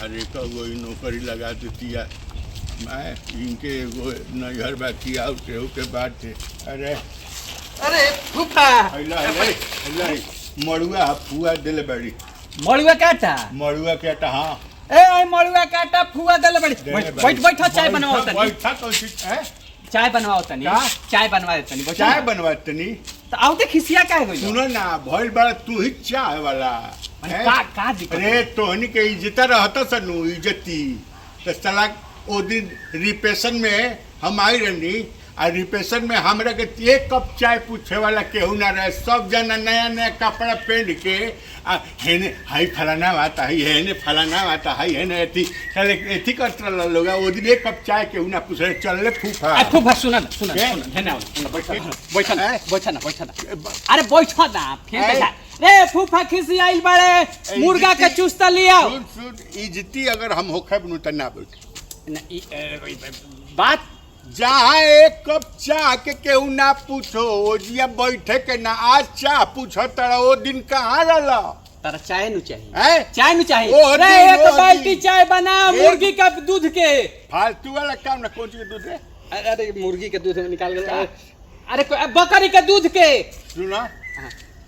अरे कगो नौकरी लगा देती है मैं इनके एगो नजर बाकी आउ केहू के बात थे। अरे अरे फूफा मड़ुआ फुआ दिल बड़ी मड़ुआ काटा मड़ुआ केटा हाँ ए मड़ुआ काटा फुआ दले बड़ी बैठ बैठ चाय बनवाओ तनी बैठा तो है चाय बनवाओ तनी चाय बनवा तनी चाय बनवा तनी तो आउते खिसिया काहे गइल सुनो ना भइल बड़ा तू ही चाय वाला का दिक्कत अरे तोहनी के इज्जत रहता सनु इज्जती तो साला ओ दिन रिपेशन में हम आई रहनी आ रिपेशन में हमरा के एक कप चाय पूछे वाला केहू ना रहे। सब जना नया नया कपड़ा पहन के हेने हाई फलाना आता है हेने फलाना आता है हेने एथी करता लोग वो दिन एक कप चाय केहू ना पूछ रहे। चल ले फूफा फूफा सुना हेने बैठा ना अरे बैठा ना फिर रे फूफा खिसी आइल बाड़े मुर्गा के चुस्ता लिया सुन इज्जती अगर हम होखे बनु त ना बैठ बात जहाँ एक कप चाय के केहू ना पूछो ओजिया बैठे के ना आज चाय पूछो तड़ा वो दिन कहाँ रहला तारा चाय नु चाहिए चाय नु चाहिए रे एक बाल्टी चाय बना मुर्गी का दूध के फालतू वाला काम ना कौन के दूध है अरे मुर्गी के दूध निकाल के अरे बकरी के दूध के सुना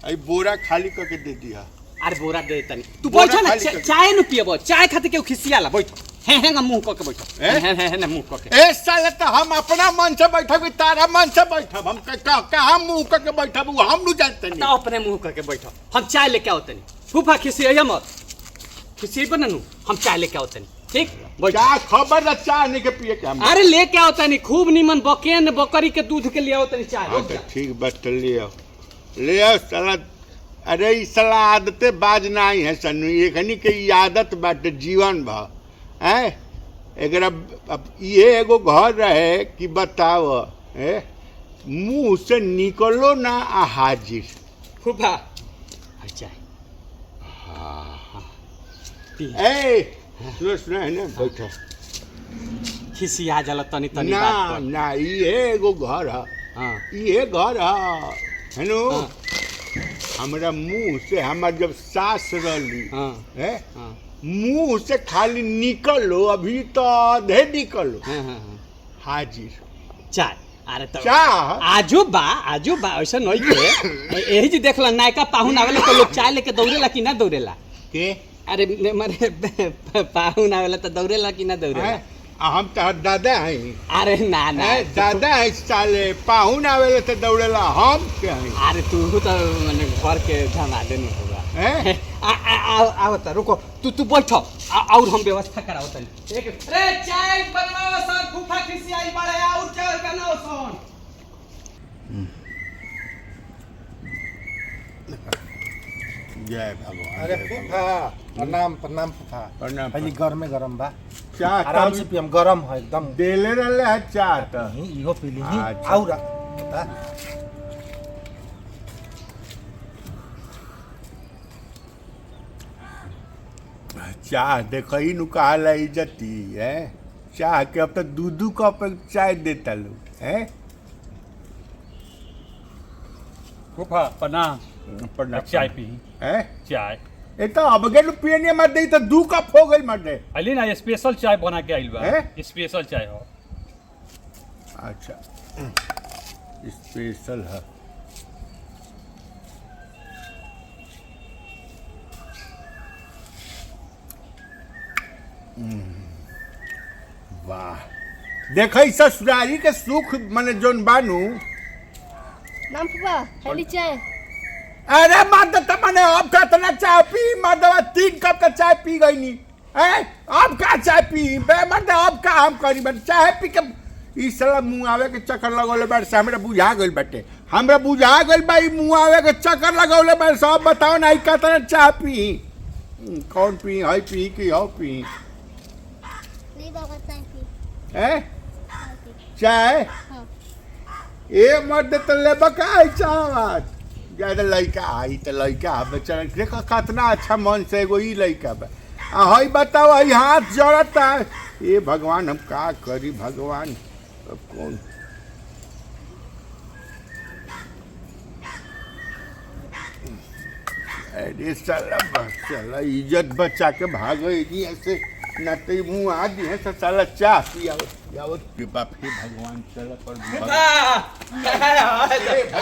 आई बोरा खाली करके दे दिया। अरे बोरा दे तनी तू बैठ ना चाय नु पियबो चाय खाते के खिसियाला बैठ है मुंह क के बैठ है ना मुंह क के ए साले तो हम अपना मन से बैठब तारा मन से बैठब हम कहां मुंह क के बैठब हम नु जानते नहीं तो अपने मुंह क के बैठो हम चाय लेके आओ तनी फूफा खिसिया मत खिसी बननु हम चाय लेके आओ तनी ठीक क्या खबर है चाय नहीं के पिए के हम अरे लेके आओ तनी खूब नीमन बकेन बकरी के दूध के ले आओ तनी चाय ठीक बात ले आओ साला। अरे ई साला आदते बाज नहीं है सनु एकनी के आदत बाटे जीवन भर हैं एकरा ये एगो घर रहे कि बताओ मुंह से निकलो ना आ हाजिर फूफा चाय सुनो है बैठो खिसिया जाला तनी तनी ना बात पर ना ये एगो घर है हां ये घर है नो हमरा मुंह से हमार जब सास रहली है मुंह से खाली निकलो अभी तो आधे निकलो हाजिर चाय अरे तो चाय आजू बा ऐसा नहीं के यही जी देखला नायका पाहुन आवेला तो लोग चाय लेके दौड़ेला कि ना दौड़ेला के अरे मारे पाहुन आवेला तो दौड़ेला कि ना दौड़ेला हम तो दादा हैं। अरे ना दादा है साले पाहुन आवेला तो दौड़ेला हम क्या हैं। अरे तू तो मैंने घर के धमादे नहीं होगा आओ तो रुको तू बैठो और हम व्यवस्था कराओ तनी एक अरे चाय बनवाओ सब फूफा खिसी आई बड़े और चाय बनाओ सोन जय भगवान। अरे फूफा प्रणाम प्रणाम फूफा प्रणाम पहले गरम बा चाय आराम से पियम गरम है एकदम देले रहले है चाय तो इहो पी ली अच्छा। और चाय देखो ही नु कहाला इज्जती है चाय के अब तो दूध कप चाय देता लोग है फूफा प्रणाम चाय पी है चाय ए तो अब गेलु पियने मत दे तो 2 कप हो गई मत दे अली ना स्पेशल चाय बना के आइल बा हैं? स्पेशल चाय हो अच्छा स्पेशल है वाह देखई ससुरारी के सुख मने जोन बानू नाम फूफा खाली चाय अरे माता तमने अब का तना चाय पी माधवा 3 कप का चाय पी गई नी अब का चाय पी बे मत अब का हम करी बट चाय पी के ई साला मुंह आवे के चक्कर लगौले बार से हमरा बुझा गइल बाटे हमरा बुझा गइल बा ई मुंह आवे के चक्कर लगौले बार सब बताओ ना ई का तना चाय पी कौन पी हई पी की हो पी नहीं बाबा चाय पी हैं चाय हां ए मर्द त ले बका चावत ज्यादा लड़का आई तो लड़का बेचारा देखो कितना अच्छा मन से एगो ई लड़का बा हई बताओ हई हाथ जड़ता ये भगवान हम का करी भगवान अब कौन अरे साला इज्जत बचा के भागो ऐसे ना तो ये मुँह आ दी है तो साला चाह पिया कृपा फिर भगवान चल कर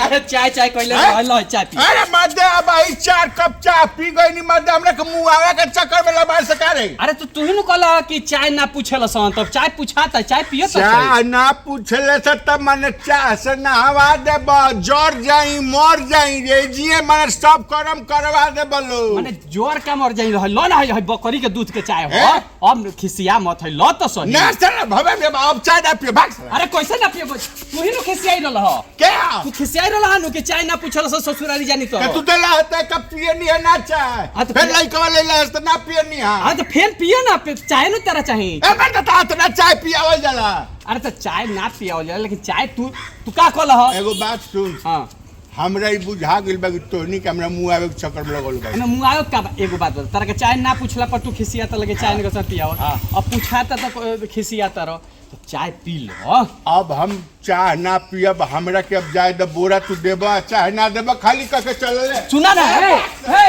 अरे चाय चाय कहले लो चाय पी अरे मर्दे अब आई 4 कप चाय पी गई नहीं मर्दे हमरा के मुँह आवे के चक्कर में लबार सका रे अरे तू ही न कहला कि चाय ना पूछेला सन तब चाय पूछाता चाय पियो तो चाह ना पूछले से तब मैंने चाह से नहवा दे जर जाई मर जाई रे जिए मैंने सब कर्म करवा दे बोलो माने जोर का मर जाई रह लो ना है बकरी के दूध के चाय हो अब खिसिया मत है लो तो सही ना साला भवे में अब चाय ना पियो भाग साला अरे कैसे ना पियो तू ही न खिसियाई रहल हो क्या तू खिसियाई रहल हनु कि चाय ना पूछल से ससुराली जानी तो तू देला होता है कब पिए नहीं है ना चाय हाँ तो फिर फिर- लइका वाले ले तो ना पिए नहीं है हां तो फिर पियो ना चाय न तेरा चाहिए ए मैं तो तो ना चाय पियावल जाला अरे तो चाय ना पियो लेकिन चाय तू का कहल हो एगो बात सुन हां हमरा ई बुझा गेल बा कि तोहनी के हमरा मुंह आवे के चक्कर में लगल बा ना मुंह आयो का एगो बात बता तारा के चाय ना पूछला पर तू खिसिया त लगे चाय न पियाव हाँ। अब पूछाता तो खिसिया रहो तो चाय पी लो अब हम चाय ना पियब हमरा के अब जाए द बोरा तू देबा चाय ना देबा खाली कह के चल ले सुना ना हे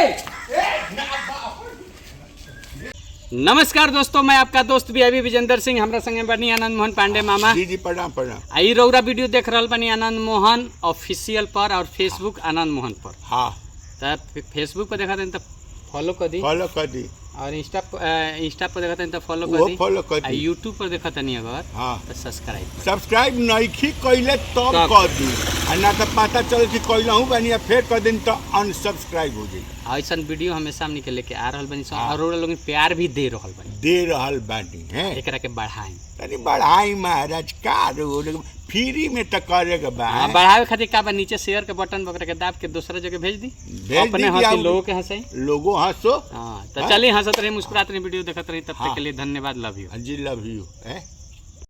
नमस्कार दोस्तों मैं आपका दोस्त भी अभी विजेंद्र सिंह हमरा संगे बनी आनंद मोहन पांडे मामा जी जी प्रणाम प्रणाम आई रौरा वीडियो देख रहल बनी आनंद मोहन ऑफिशियल पर और फेसबुक आनंद मोहन पर हाँ तो फेसबुक पर देखा तो फॉलो कर दी फॉलो कर दी और इंस्टा पर देखा तो फॉलो वो कर दी फॉलो कर आ दी यूट्यूब पर देखा नहीं अगर हाँ तो सब्सक्राइब सब्सक्राइब नहीं कइले तब तब। कर दी आ ना तो पता चल कि कइलहू बनी आ फिर कर दिन तो अनसब्सक्राइब हो जाई ऐसा वीडियो हमेशा हमने के लेके आ रहल बनी सन हाँ। और रौरा लोग प्यार भी दे रहल बनी दे रहल बानी हैं एकरा के बढ़ाई तनी बढ़ाई महाराज का रो फ्री में तो करे के बा हाँ, बढ़ावे खातिर का बा नीचे शेयर के बटन बकरा के दाब के दूसरा जगह भेज दी भेज अपने दी कि हंसी आप- लोगों के हंसाई लोगो हंसो हाँ तो हाँ। चलिए हंसत रही मुस्कुराते रही वीडियो देखते रही तब हाँ। तक के लिए धन्यवाद लव यू जी लव यू है